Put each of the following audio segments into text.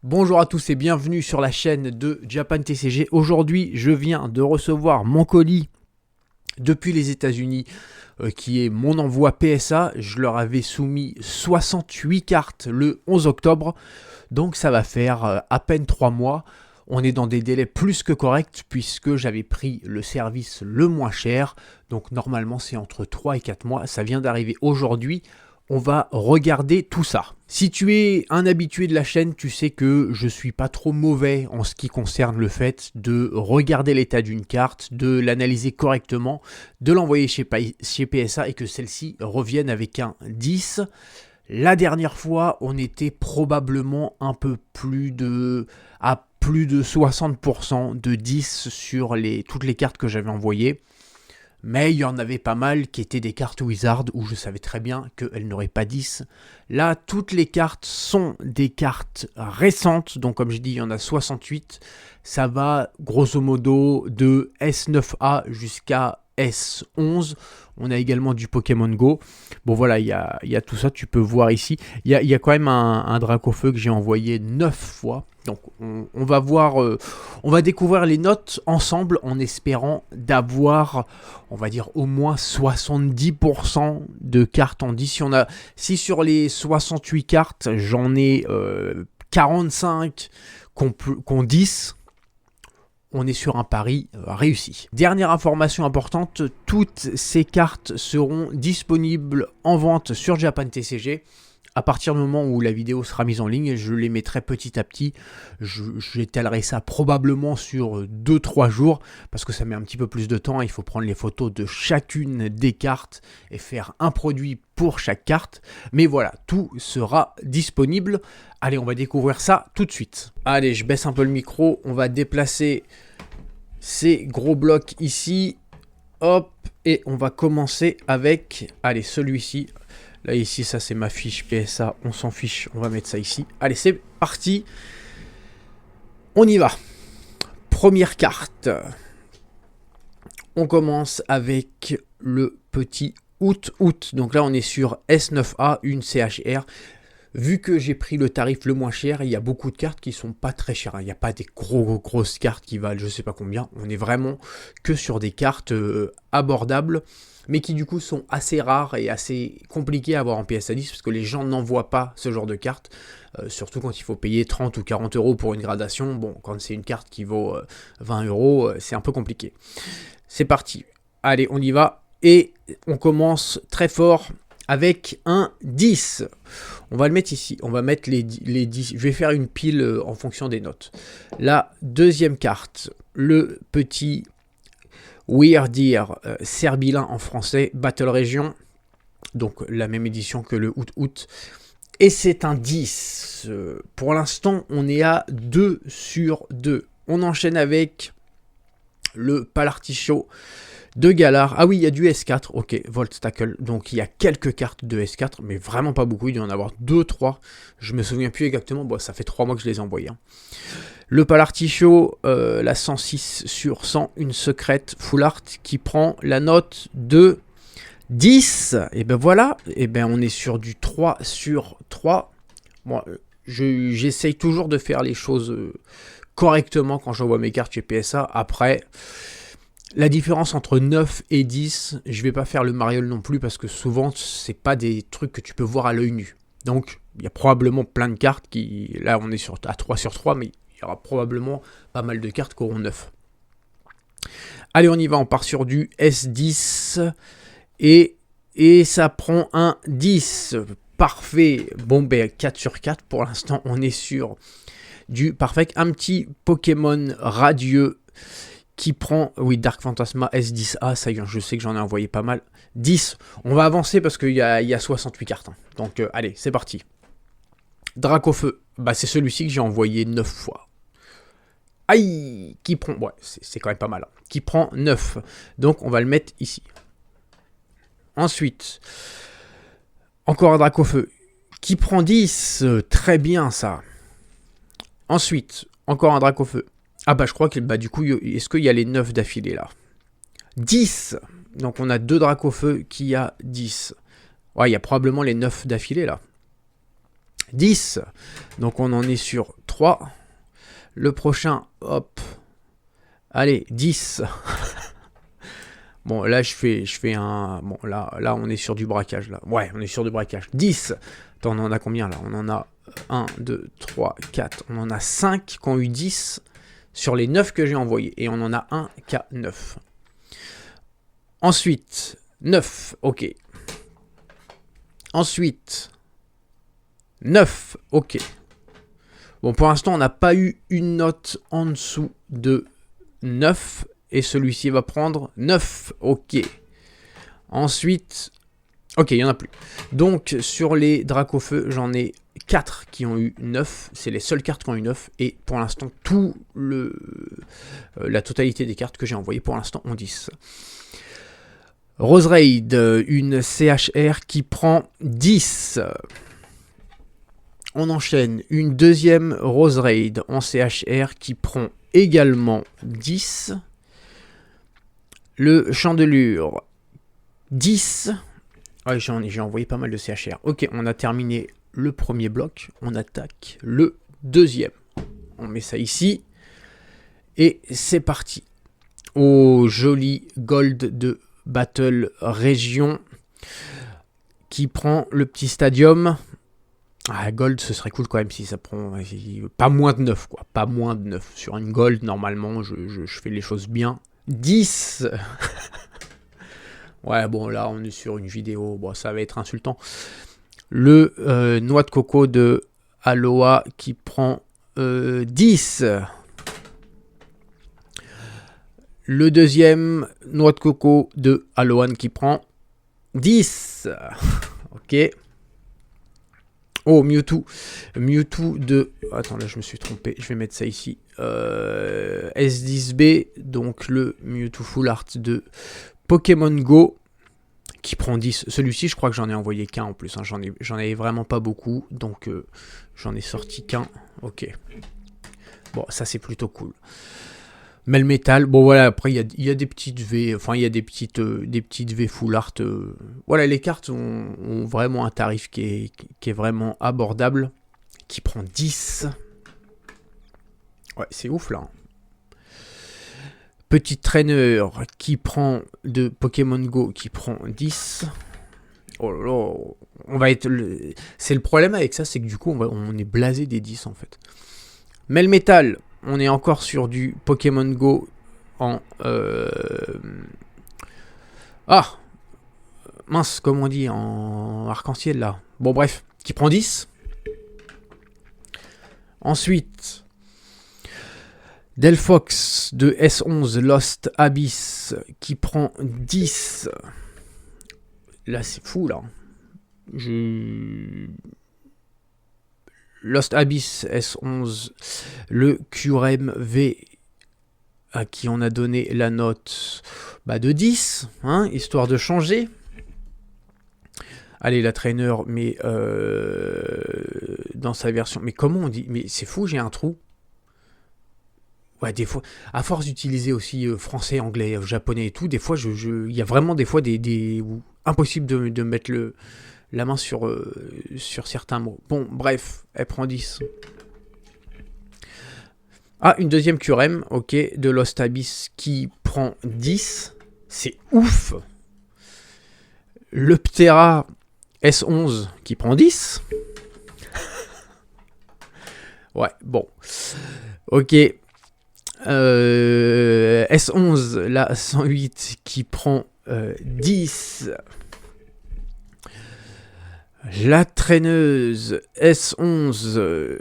Bonjour à tous et bienvenue sur la chaîne de Japan TCG. Aujourd'hui, je viens de recevoir mon colis depuis les États-Unis qui est mon envoi PSA. Je leur avais soumis 68 cartes le 11 octobre. Donc ça va faire à peine 3 mois. On est dans des délais plus que corrects puisque j'avais pris le service le moins cher. Donc normalement c'est entre 3 et 4 mois. Ça vient d'arriver aujourd'hui. On va regarder tout ça. Si tu es un habitué de la chaîne, tu sais que je suis pas trop mauvais en ce qui concerne le fait de regarder l'état d'une carte, de l'analyser correctement, de l'envoyer chez PSA et que celle-ci revienne avec un 10. La dernière fois, on était probablement un peu plus de 60% de 10 sur toutes les cartes que j'avais envoyées. Mais il y en avait pas mal qui étaient des cartes Wizard où je savais très bien qu'elles n'auraient pas 10. Là, toutes les cartes sont des cartes récentes. Donc comme je dis, il y en a 68. Ça va grosso modo de S9A jusqu'à S11. On a également du Pokémon Go. Bon voilà, il y a tout ça, tu peux voir ici. Il y a quand même un Dracofeu que j'ai envoyé 9 fois. Donc on va voir, on va découvrir les notes ensemble en espérant d'avoir, on va dire, au moins 70% de cartes en 10. Si sur les 68 cartes, j'en ai 45 qu'on 10, on est sur un pari réussi. Dernière information importante, toutes ces cartes seront disponibles en vente sur Japan TCG. À partir du moment où la vidéo sera mise en ligne, je les mettrai petit à petit. J'étalerai ça probablement sur 2-3 jours parce que ça met un petit peu plus de temps. Il faut prendre les photos de chacune des cartes et faire un produit pour chaque carte. Mais voilà, tout sera disponible. Allez, on va découvrir ça tout de suite. Allez, je baisse un peu le micro. On va déplacer ces gros blocs ici. Hop, et on va commencer avec, allez, celui-ci. Là, ici, ça, c'est ma fiche PSA. On s'en fiche. On va mettre ça ici. Allez, c'est parti. On y va. Première carte. On commence avec le petit Out. Donc là, on est sur S9A, une CHR. Vu que j'ai pris le tarif le moins cher, il y a beaucoup de cartes qui sont pas très chères. Il n'y a pas des grosses cartes qui valent je sais pas combien. On est vraiment que sur des cartes abordables, mais qui du coup sont assez rares et assez compliquées à avoir en PSA 10 parce que les gens n'envoient pas ce genre de cartes, surtout quand il faut payer 30 ou 40 euros pour une gradation. Bon, quand c'est une carte qui vaut 20 euros, c'est un peu compliqué. C'est parti. Allez, on y va. Et on commence très fort avec un 10. On va le mettre ici. On va mettre les 10. Je vais faire une pile en fonction des notes. La deuxième carte, le petit Weird Ear Serbilin en français, Battle Region. Donc la même édition que le Out. Et c'est un 10. Pour l'instant, on est à 2 sur 2. On enchaîne avec le Palartichaud de Galar. Ah oui, il y a du S4. Ok, Volt Tackle. Donc il y a quelques cartes de S4, mais vraiment pas beaucoup. Il doit y en avoir 2-3. Je me souviens plus exactement. Bon, ça fait 3 mois que je les ai envoyés. Le Palartichaud, la 106 sur 100, une secrète full art qui prend la note de 10. Et ben voilà, et ben on est sur du 3 sur 3. Moi, j'essaye toujours de faire les choses correctement quand j'envoie mes cartes chez PSA. Après, la différence entre 9 et 10, je vais pas faire le mariole non plus parce que souvent, c'est pas des trucs que tu peux voir à l'œil nu. Donc, il y a probablement plein de cartes qui... Là, on est à 3 sur 3, mais il y aura probablement pas mal de cartes qui auront 9. Allez, on y va, on part sur du S10 et ça prend un 10. Parfait. Bon, ben 4 sur 4 pour l'instant, on est sur du parfait. Un petit Pokémon radieux qui prend, oui, Dark Phantasma S10A, ça y est, je sais que j'en ai envoyé pas mal. 10, on va avancer parce qu'il y a 68 cartes. Hein. Donc, allez, c'est parti. Dracofeu, bah, c'est celui-ci que j'ai envoyé 9 fois. Aïe, qui prend, ouais, c'est quand même pas mal. Hein. Qui prend 9, donc on va le mettre ici. Ensuite, encore un Dracofeu, qui prend 10, très bien ça. Ensuite, encore un Dracofeu. Ah bah je crois que bah, du coup, est-ce qu'il y a les 9 d'affilée là? 10. Donc on a 2 Dracofeu qui a 10. Ouais, il y a probablement les 9 d'affilée là. 10. Donc on en est sur 3. Le prochain, hop. Allez, 10. Bon, là, je fais un... Bon, là, on est sur du braquage, là. Ouais, on est sur du braquage. 10. Attends, on en a combien, là? On en a 1, 2, 3, 4. On en a 5 qui ont eu 10 sur les 9 que j'ai envoyés. Et on en a un qui a 9. Ensuite, 9. OK. Ensuite, 9. OK. Bon, pour l'instant, on n'a pas eu une note en dessous de 9. Et celui-ci va prendre 9. OK. Ensuite, OK, il n'y en a plus. Donc, sur les Dracofeu, j'en ai 4 qui ont eu 9. C'est les seules cartes qui ont eu 9. Et pour l'instant, la totalité des cartes que j'ai envoyées pour l'instant ont 10. Rose Raid, une CHR qui prend 10. On enchaîne une deuxième Rose Raid en CHR qui prend également 10. Le Chandelure, 10. Ouais, j'ai envoyé pas mal de CHR. Ok, on a terminé le premier bloc. On attaque le deuxième. On met ça ici. Et c'est parti. Oh, joli gold de Battle Région qui prend le petit stadium. Ah, gold, ce serait cool quand même si ça prend pas moins de 9, quoi. Pas moins de 9. Sur une gold, normalement, je fais les choses bien. 10. Ouais, bon, là, on est sur une vidéo. Bon, ça va être insultant. Le noix de coco de Aloha qui prend 10. Le deuxième noix de coco de Alohan qui prend 10. Ok. Oh, Mewtwo. Mewtwo de... Attends, là, je me suis trompé. Je vais mettre ça ici. S10B. Donc, le Mewtwo Full Art de Pokémon Go qui prend 10. Celui-ci, je crois que j'en ai envoyé qu'un en plus. Hein. J'en avais vraiment pas beaucoup. Donc, j'en ai sorti qu'un. Ok. Bon, ça, c'est plutôt cool. Melmetal, bon voilà, après il y a des petites V, enfin il y a des petites V full art. Voilà, les cartes ont vraiment un tarif qui est vraiment abordable, qui prend 10. Ouais, c'est ouf là. Petit trainer qui prend de Pokémon Go, qui prend 10. Oh là là, on va être... C'est le problème avec ça, c'est que du coup on est blasé des 10 en fait. Melmetal. On est encore sur du Pokémon Go en... Ah, mince, comme on dit, en arc-en-ciel, là. Bon, bref, qui prend 10. Ensuite, Delphox de S11 Lost Abyss qui prend 10. Là, c'est fou, là. Lost Abyss S11, le QRM V à qui on a donné la note de 10, hein, histoire de changer. Allez, la trainer, mais dans sa version... Mais comment on dit? Mais c'est fou, j'ai un trou. Ouais, des fois, à force d'utiliser aussi français, anglais, japonais et tout, des fois, il y a vraiment des fois impossible de mettre la main sur certains mots. Bon, bref, elle prend 10. Ah, une deuxième QRM, ok, de Lost Abyss qui prend 10. C'est ouf. Le Ptera S11 qui prend 10. Ouais, bon. Ok. S11, la 108 qui prend 10. La traîneuse S11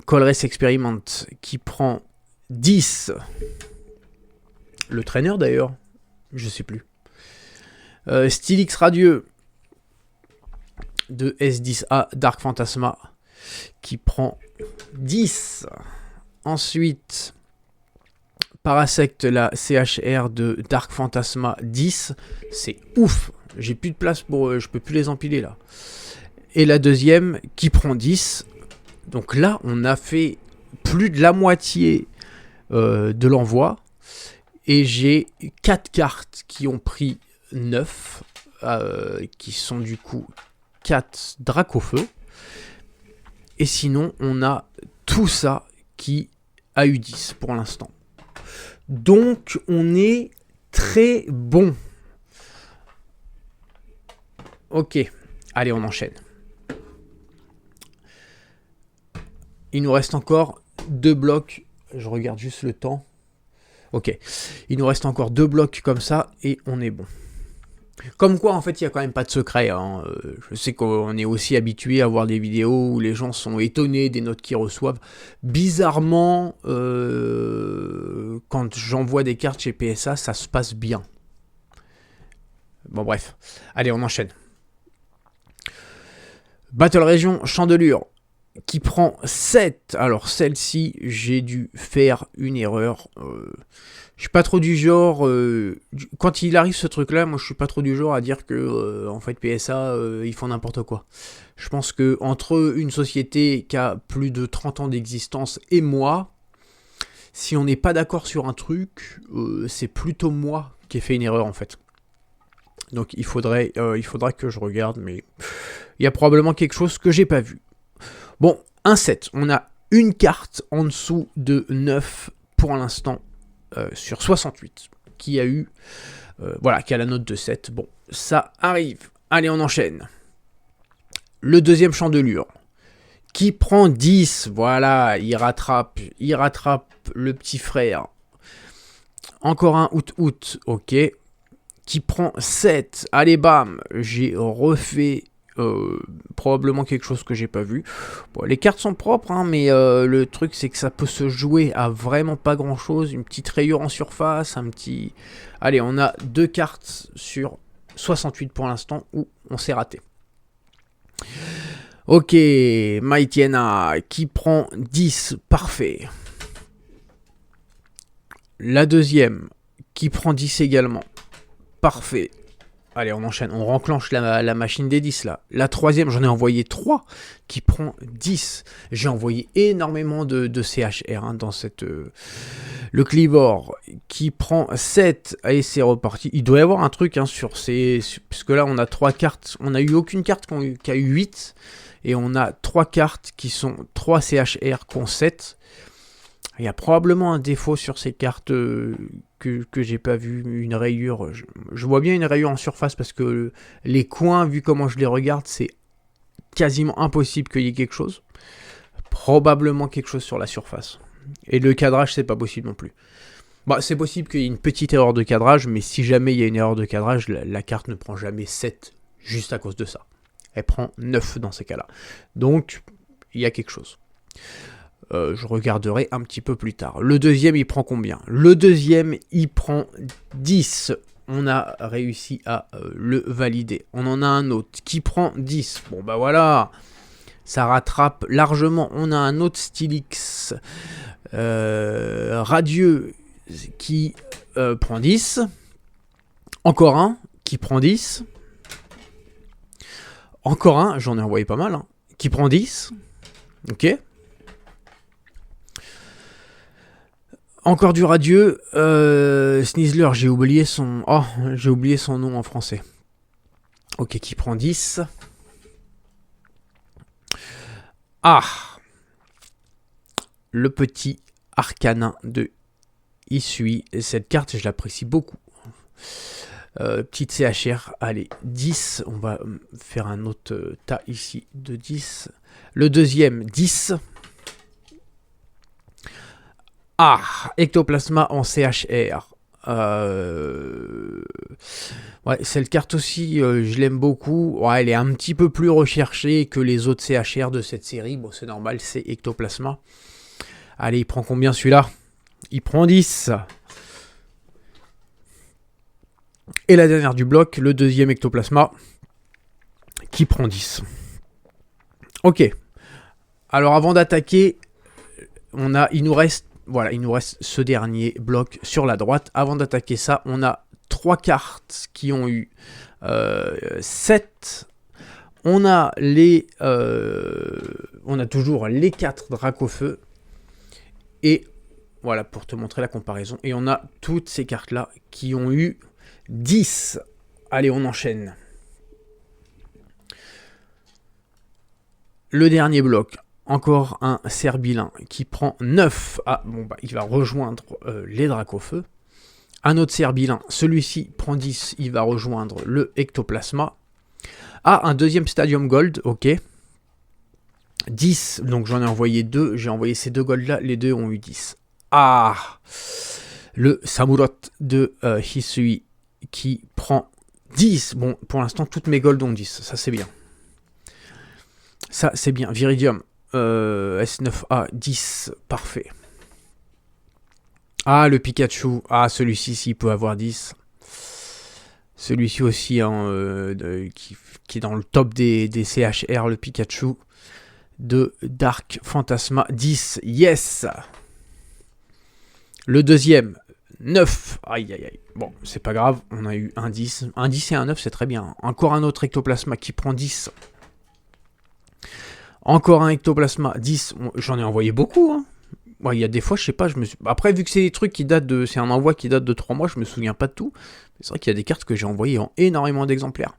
Colress Experiment qui prend 10. Le traîneur d'ailleurs, je sais plus. Stylix Radieux de S10A Dark Phantasma qui prend 10. Ensuite, Parasect, la CHR de Dark Phantasma 10. C'est ouf. J'ai plus de place pour... je peux plus les empiler là. Et la deuxième qui prend 10. Donc là, on a fait plus de la moitié de l'envoi. Et j'ai 4 cartes qui ont pris 9. Qui sont du coup 4 Dracofeu. Et sinon, on a tout ça qui a eu 10 pour l'instant. Donc, on est très bon. Ok, allez, on enchaîne. Il nous reste encore 2 blocs. Je regarde juste le temps. Ok, il nous reste encore 2 blocs comme ça et on est bon. Comme quoi, en fait, il n'y a quand même pas de secret. Hein. Je sais qu'on est aussi habitué à voir des vidéos où les gens sont étonnés des notes qu'ils reçoivent. Bizarrement, quand j'envoie des cartes chez PSA, ça se passe bien. Bon, bref. Allez, on enchaîne. Battle Region Chandelure qui prend 7. Alors, celle-ci, j'ai dû faire une erreur. Je suis pas trop du genre, quand il arrive ce truc-là, moi je suis pas trop du genre à dire que en fait PSA ils font n'importe quoi. Je pense que entre une société qui a plus de 30 ans d'existence et moi, si on n'est pas d'accord sur un truc, c'est plutôt moi qui ai fait une erreur en fait. Donc il faudra que je regarde, mais il y a probablement quelque chose que j'ai pas vu. Bon, un 7, on a une carte en dessous de 9 pour l'instant. Sur 68, qui a eu, qui a la note de 7. Bon, ça arrive. Allez, on enchaîne. Le deuxième Chandelure, qui prend 10. Voilà, il rattrape le petit frère. Encore un out, ok. Qui prend 7. Allez, bam, j'ai refait probablement quelque chose que j'ai pas vu. Bon, les cartes sont propres, hein, mais le truc c'est que ça peut se jouer à vraiment pas grand chose. Une petite rayure en surface, un petit... Allez, on a 2 cartes sur 68 pour l'instant où on s'est raté. Ok, Maïtiena qui prend 10, parfait. La deuxième qui prend 10 également, parfait. Allez, on enchaîne, on renclenche la machine des 10 là. La troisième, j'en ai envoyé 3 qui prend 10. J'ai envoyé énormément de CHR hein, dans cette... le Clivor qui prend 7 et c'est reparti. Il doit y avoir un truc hein, sur ces... Puisque là, on a 3 cartes. On n'a eu aucune carte qui a eu 8. Et on a 3 cartes qui sont 3 CHR qui ont 7. Il y a probablement un défaut sur ces cartes que j'ai pas vu, une rayure. Je vois bien une rayure en surface parce que les coins, vu comment je les regarde, c'est quasiment impossible qu'il y ait quelque chose. Probablement quelque chose sur la surface. Et le cadrage, c'est pas possible non plus. Bah, c'est possible qu'il y ait une petite erreur de cadrage, mais si jamais il y a une erreur de cadrage, la carte ne prend jamais 7 juste à cause de ça. Elle prend 9 dans ces cas-là. Donc, il y a quelque chose. Je regarderai un petit peu plus tard. Le deuxième, il prend combien? Le deuxième, il prend 10. On a réussi à le valider. On en a un autre qui prend 10. Bon, bah voilà. Ça rattrape largement. On a un autre Stylix radieux qui prend 10. Encore un qui prend 10. Encore un, j'en ai envoyé pas mal, hein, qui prend 10. Ok. Encore du radieux. Snizzler, j'ai oublié son... Oh, j'ai oublié son nom en français. Ok, qui prend 10. Ah, le petit Arcanin de Isui. Cette carte, je l'apprécie beaucoup. Petite CHR, allez, 10. On va faire un autre tas ici de 10. Le deuxième, 10. Ah, Ectoplasma en CHR. Ouais, cette carte aussi, je l'aime beaucoup. Ouais, elle est un petit peu plus recherchée que les autres CHR de cette série. Bon, c'est normal, c'est Ectoplasma. Allez, il prend combien celui-là? Il prend 10. Et la dernière du bloc, le deuxième Ectoplasma, qui prend 10. Ok. Alors, avant d'attaquer, il nous reste ce dernier bloc sur la droite. Avant d'attaquer ça, on a 3 cartes qui ont eu 7. On a toujours les 4 Dracofeu. Et voilà, pour te montrer la comparaison. Et on a toutes ces cartes-là qui ont eu 10. Allez, on enchaîne. Le dernier bloc. encore un Serbilin qui prend 9. Ah, bon, bah, il va rejoindre les Dracofeu. Un autre Serbilin, celui-ci prend 10, il va rejoindre le Ectoplasma. Ah, un deuxième Stadium Gold, ok. 10, donc j'en ai envoyé 2, j'ai envoyé ces 2 golds là, les 2 ont eu 10. Ah, le Samurott de Hisui qui prend 10. Bon, pour l'instant, toutes mes golds ont 10, ça c'est bien. Ça c'est bien, Viridium, S9A, 10, parfait. Ah, le Pikachu, ah celui-ci, s'il peut avoir 10. Celui-ci aussi, hein, qui est dans le top des CHR, le Pikachu de Dark Phantasma, 10, yes. Le deuxième, 9, aïe aïe aïe, bon, c'est pas grave, on a eu un 10 et un 9, c'est très bien. Encore un autre Ectoplasma qui prend 10. Encore un Ectoplasma, 10, j'en ai envoyé beaucoup, hein. Il y a des fois, je sais pas, après, vu que c'est des trucs qui datent de... C'est un envoi qui date de 3 mois, je me souviens pas de tout. C'est vrai qu'il y a des cartes que j'ai envoyées en énormément d'exemplaires.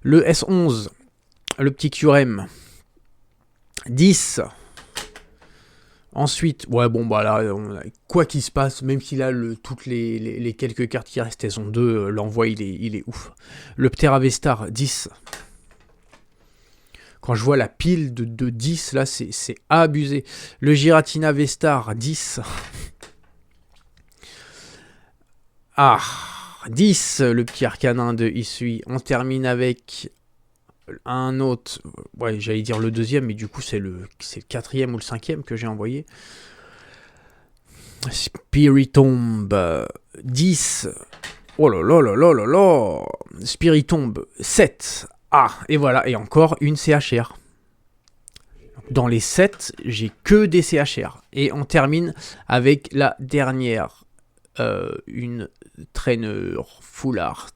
Le S11, le petit Kyurem, 10. Ensuite, ouais, bon, bah là, quoi qu'il se passe, même si là, toutes les quelques cartes qui restent, elles sont 2, l'envoi, il est ouf. Le Pteravestar, 10. Quand je vois la pile de 10, là, c'est abusé. Le Giratina Vestar, 10. Ah, 10, le petit Arcanin de Hisui. On termine avec un autre. Ouais, j'allais dire le deuxième, mais du coup, c'est le quatrième ou le cinquième que j'ai envoyé. Spiritomb, 10. Oh là là là là là là. Spiritomb, 7. Ah, et voilà, et encore une CHR. Dans les 7, j'ai que des CHR. Et on termine avec la dernière. Une Trainer Full Art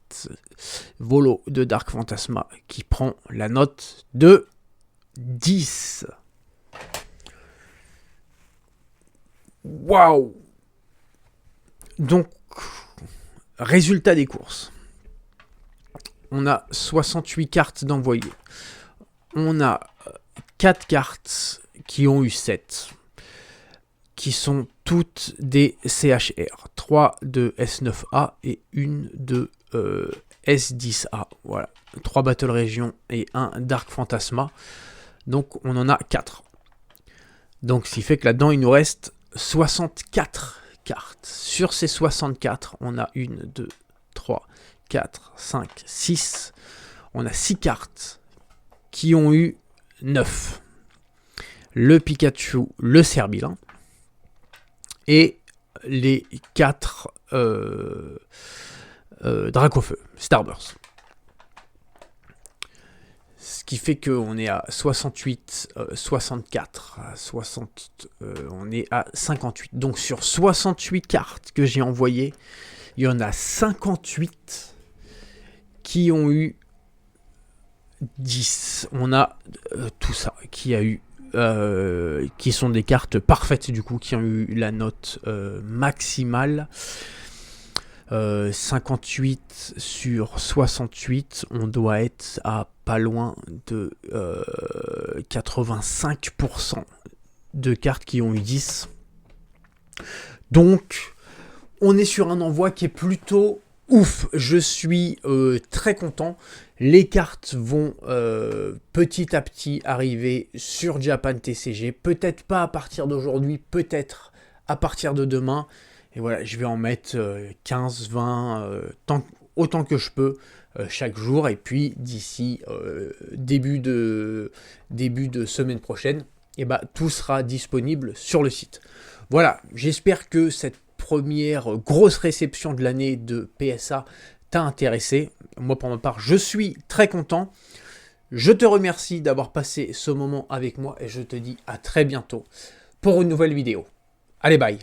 Volo de Dark Phantasma qui prend la note de 10. Waouh! Donc, résultat des courses. On a 68 cartes d'envoyés. On a 4 cartes qui ont eu 7. Qui sont toutes des CHR. 3 de S9A et une de S10A. Voilà. 3 Battle Region et un Dark Phantasma. Donc on en a 4. Donc ce qui fait que là-dedans il nous reste 64 cartes. Sur ces 64, on a 1, 2, 3, 4, 5, 6. On a 6 cartes qui ont eu 9. Le Pikachu, le Serbilin. Et les 4 Dracofeu, Starburst. Ce qui fait qu'on est à 68, 64, 60, on est à 58. Donc sur 68 cartes que j'ai envoyées, il y en a 58 qui ont eu 10. On a tout ça qui a eu... qui sont des cartes parfaites du coup, qui ont eu la note maximale. 58 sur 68, on doit être à pas loin de 85% de cartes qui ont eu 10. Donc, on est sur un envoi qui est plutôt ouf. Je suis très content. Les cartes vont petit à petit arriver sur Japan TCG. Peut-être pas à partir d'aujourd'hui, peut-être à partir de demain. Et voilà, je vais en mettre 15, 20, autant que je peux chaque jour. Et puis d'ici début de semaine prochaine, et bah, tout sera disponible sur le site. Voilà, j'espère que cette première grosse réception de l'année de PSA t'a intéressé. Moi, pour ma part, je suis très content. Je te remercie d'avoir passé ce moment avec moi et je te dis à très bientôt pour une nouvelle vidéo. Allez, bye!